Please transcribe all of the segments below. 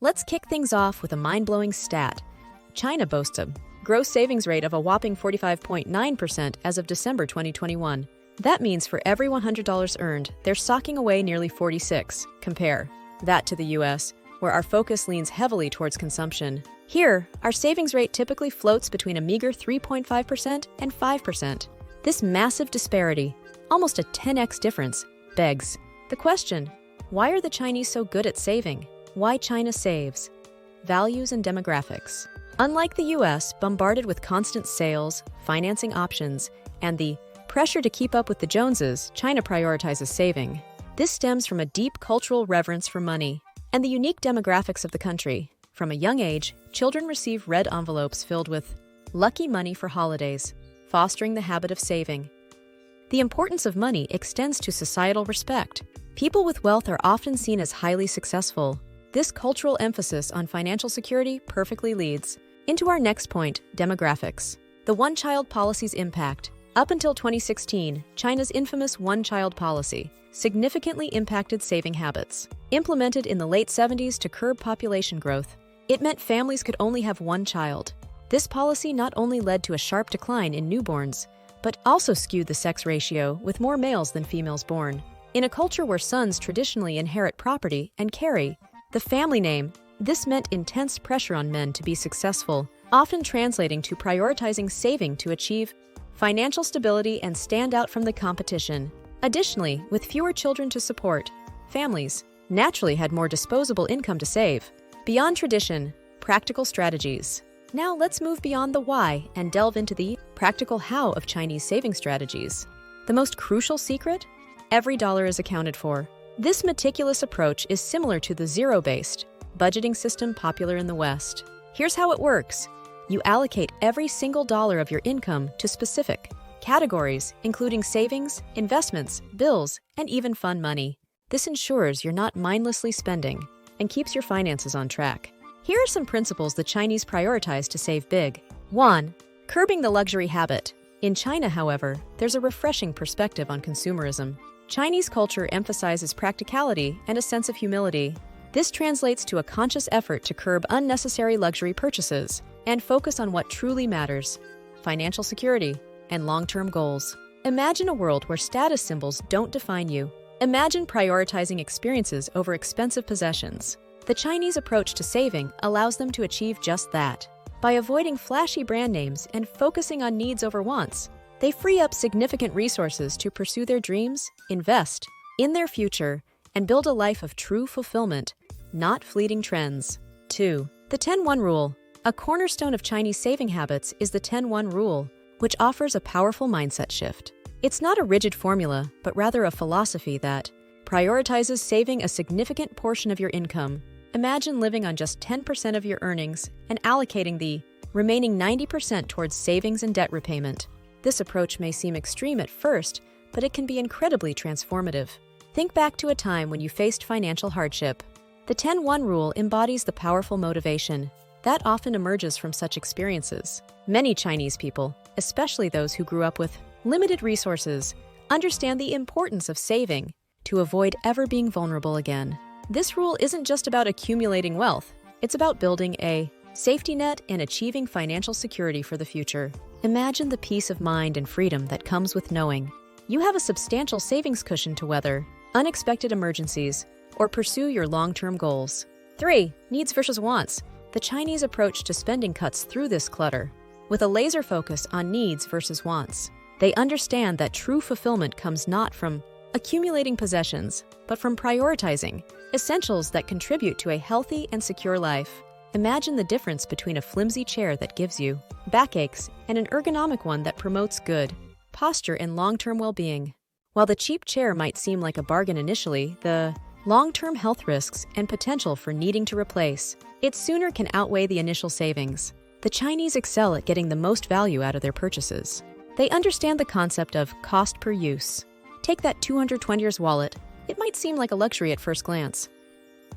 Let's kick things off with a mind-blowing stat. China boasts a gross savings rate of a whopping 45.9% as of December 2021. That means for every $100 earned, they're socking away nearly 46. Compare that to the US, where our focus leans heavily towards consumption. Here, our savings rate typically floats between a meager 3.5% and 5%. This massive disparity, almost a 10x difference, begs the question, why are the Chinese so good at saving? Why China saves? Values and demographics. Unlike the US, bombarded with constant sales, financing options, and the pressure to keep up with the Joneses, China prioritizes saving. This stems from a deep cultural reverence for money and the unique demographics of the country. From a young age, children receive red envelopes filled with lucky money for holidays, fostering the habit of saving. The importance of money extends to societal respect. People with wealth are often seen as highly successful. This cultural emphasis on financial security perfectly leads into our next point, demographics. The one-child policy's impact. Up until 2016, China's infamous one-child policy significantly impacted saving habits. Implemented in the late 70s to curb population growth, it meant families could only have one child. This policy not only led to a sharp decline in newborns, but also skewed the sex ratio with more males than females born. In a culture where sons traditionally inherit property and carry the family name, this meant intense pressure on men to be successful, often translating to prioritizing saving to achieve financial stability and stand out from the competition. Additionally, with fewer children to support, families naturally had more disposable income to save. Beyond tradition, practical strategies. Now let's move beyond the why and delve into the practical how of Chinese saving strategies. The most crucial secret? Every dollar is accounted for. This meticulous approach is similar to the zero-based budgeting system popular in the West. Here's how it works. You allocate every single dollar of your income to specific categories, including savings, investments, bills, and even fun money. This ensures you're not mindlessly spending and keeps your finances on track. Here are some principles the Chinese prioritize to save big. 1. Curbing the luxury habit. In China, however, there's a refreshing perspective on consumerism. Chinese culture emphasizes practicality and a sense of humility. This translates to a conscious effort to curb unnecessary luxury purchases and focus on what truly matters: financial security and long-term goals. Imagine a world where status symbols don't define you. Imagine prioritizing experiences over expensive possessions. The Chinese approach to saving allows them to achieve just that. By avoiding flashy brand names and focusing on needs over wants, they free up significant resources to pursue their dreams, invest in their future, and build a life of true fulfillment, not fleeting trends. 2. The 10-1 rule. A cornerstone of Chinese saving habits is the 10-1 rule, which offers a powerful mindset shift. It's not a rigid formula, but rather a philosophy that prioritizes saving a significant portion of your income. Imagine living on just 10% of your earnings and allocating the remaining 90% towards savings and debt repayment. This approach may seem extreme at first, but it can be incredibly transformative. Think back to a time when you faced financial hardship. The 10-1 rule embodies the powerful motivation that often emerges from such experiences. Many Chinese people, especially those who grew up with limited resources, understand the importance of saving to avoid ever being vulnerable again. This rule isn't just about accumulating wealth, it's about building a safety net and achieving financial security for the future. Imagine the peace of mind and freedom that comes with knowing you have a substantial savings cushion to weather unexpected emergencies or pursue your long-term goals. 3. Needs versus wants. The Chinese approach to spending cuts through this clutter with a laser focus on needs versus wants. They understand that true fulfillment comes not from accumulating possessions, but from prioritizing essentials that contribute to a healthy and secure life. Imagine the difference between a flimsy chair that gives you backaches and an ergonomic one that promotes good posture and long-term well-being. While the cheap chair might seem like a bargain initially, the long-term health risks and potential for needing to replace it sooner can outweigh the initial savings. The Chinese excel at getting the most value out of their purchases. They understand the concept of cost per use. Take that $220 wallet. It might seem like a luxury at first glance.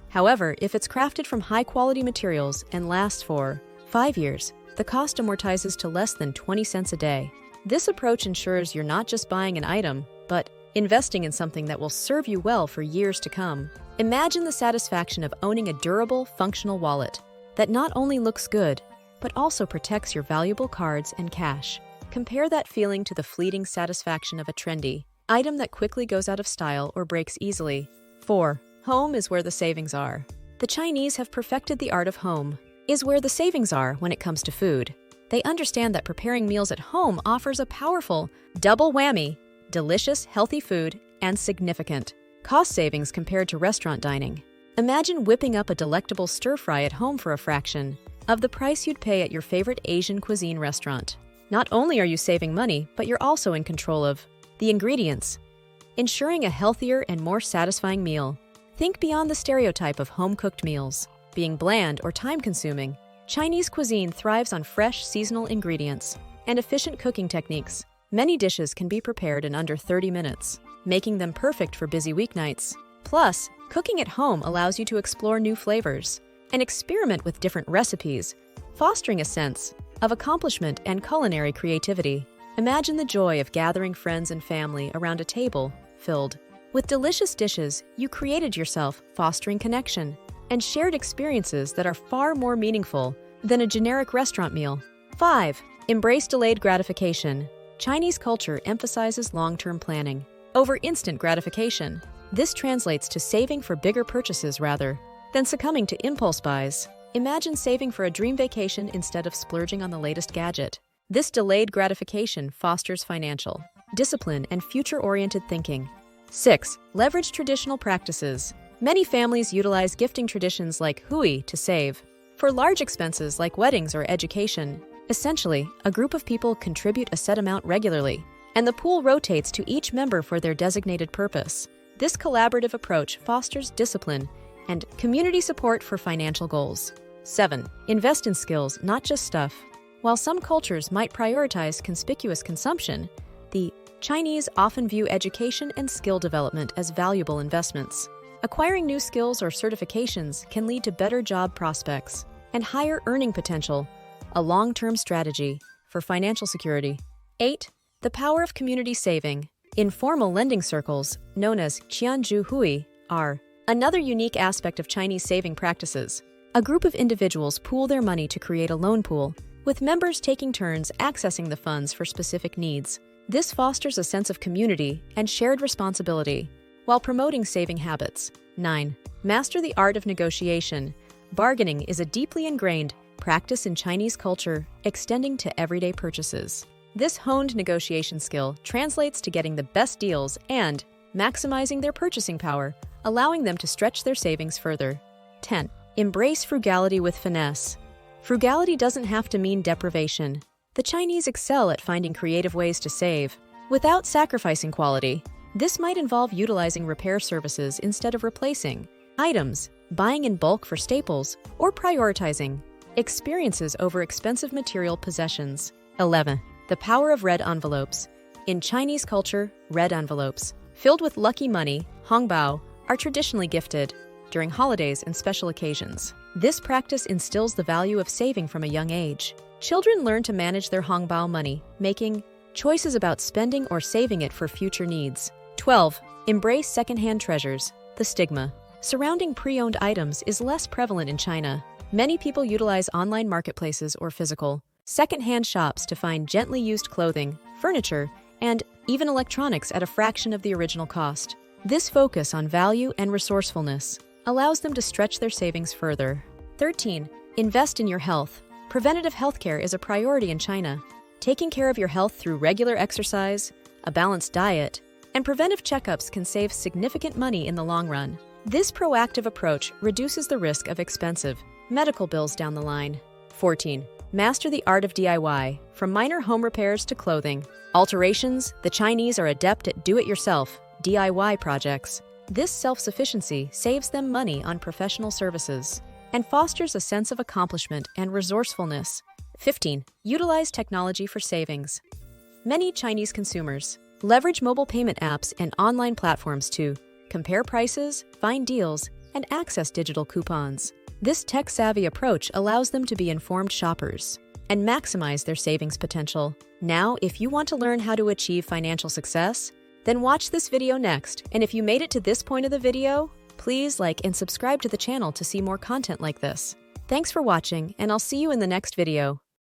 However, if it's crafted from high-quality materials and lasts for 5 years, the cost amortizes to less than 20 cents a day. This approach ensures you're not just buying an item, but investing in something that will serve you well for years to come. Imagine the satisfaction of owning a durable, functional wallet that not only looks good, but also protects your valuable cards and cash. Compare that feeling to the fleeting satisfaction of a trendy item that quickly goes out of style or breaks easily. 4. Home is where the savings are. The Chinese have perfected the art of home, is where the savings are when it comes to food. They understand that preparing meals at home offers a powerful double whammy: delicious, healthy food and significant cost savings compared to restaurant dining. Imagine whipping up a delectable stir-fry at home for a fraction of the price you'd pay at your favorite Asian cuisine restaurant. Not only are you saving money, but you're also in control of the ingredients, ensuring a healthier and more satisfying meal. Think beyond the stereotype of home-cooked meals being bland or time-consuming. Chinese cuisine thrives on fresh, seasonal ingredients and efficient cooking techniques. Many dishes can be prepared in under 30 minutes, making them perfect for busy weeknights. Plus, cooking at home allows you to explore new flavors and experiment with different recipes, fostering a sense of accomplishment and culinary creativity. Imagine the joy of gathering friends and family around a table filled with delicious dishes you created yourself, fostering connection and shared experiences that are far more meaningful than a generic restaurant meal. 5. Embrace delayed gratification. Chinese culture emphasizes long-term planning over instant gratification. This translates to saving for bigger purchases rather than succumbing to impulse buys. Imagine saving for a dream vacation instead of splurging on the latest gadget. This delayed gratification fosters financial discipline and future-oriented thinking. 6. Leverage traditional practices. Many families utilize gifting traditions like hui to save for large expenses like weddings or education. Essentially, a group of people contribute a set amount regularly, and the pool rotates to each member for their designated purpose. This collaborative approach fosters discipline and community support for financial goals. 7. Invest in skills, not just stuff. While some cultures might prioritize conspicuous consumption, the Chinese often view education and skill development as valuable investments. Acquiring new skills or certifications can lead to better job prospects and higher earning potential, a long-term strategy for financial security. 8. The power of community saving. Informal lending circles, known as qianzhu hui, are another unique aspect of Chinese saving practices. A group of individuals pool their money to create a loan pool, with members taking turns accessing the funds for specific needs. This fosters a sense of community and shared responsibility, while promoting saving habits. 9. Master the art of negotiation. Bargaining is a deeply ingrained practice in Chinese culture, extending to everyday purchases. This honed negotiation skill translates to getting the best deals and maximizing their purchasing power, allowing them to stretch their savings further. 10. Embrace frugality with finesse. Frugality doesn't have to mean deprivation. The Chinese excel at finding creative ways to save without sacrificing quality. This might involve utilizing repair services instead of replacing items, buying in bulk for staples, or prioritizing experiences over expensive material possessions. 11. The power of red envelopes. In Chinese culture, red envelopes, filled with lucky money, hongbao, are traditionally gifted during holidays and special occasions. This practice instills the value of saving from a young age. Children learn to manage their hongbao money, making choices about spending or saving it for future needs. 12. Embrace secondhand treasures. The stigma surrounding pre-owned items is less prevalent in China. Many people utilize online marketplaces or physical secondhand shops to find gently used clothing, furniture, and even electronics at a fraction of the original cost. This focus on value and resourcefulness allows them to stretch their savings further. 13. Invest in your health. Preventative healthcare is a priority in China. Taking care of your health through regular exercise, a balanced diet, and preventive checkups can save significant money in the long run. This proactive approach reduces the risk of expensive medical bills down the line. 14. Master the art of DIY. From minor home repairs to clothing alterations, the Chinese are adept at do-it-yourself DIY projects. This self-sufficiency saves them money on professional services and fosters a sense of accomplishment and resourcefulness. 15. Utilize technology for savings. Many Chinese consumers leverage mobile payment apps and online platforms to compare prices, find deals, and access digital coupons. This tech-savvy approach allows them to be informed shoppers and maximize their savings potential. Now, if you want to learn how to achieve financial success, Then watch this video next, and if you made it to this point of the video, please like and subscribe to the channel to see more content like this. Thanks for watching, and I'll see you in the next video.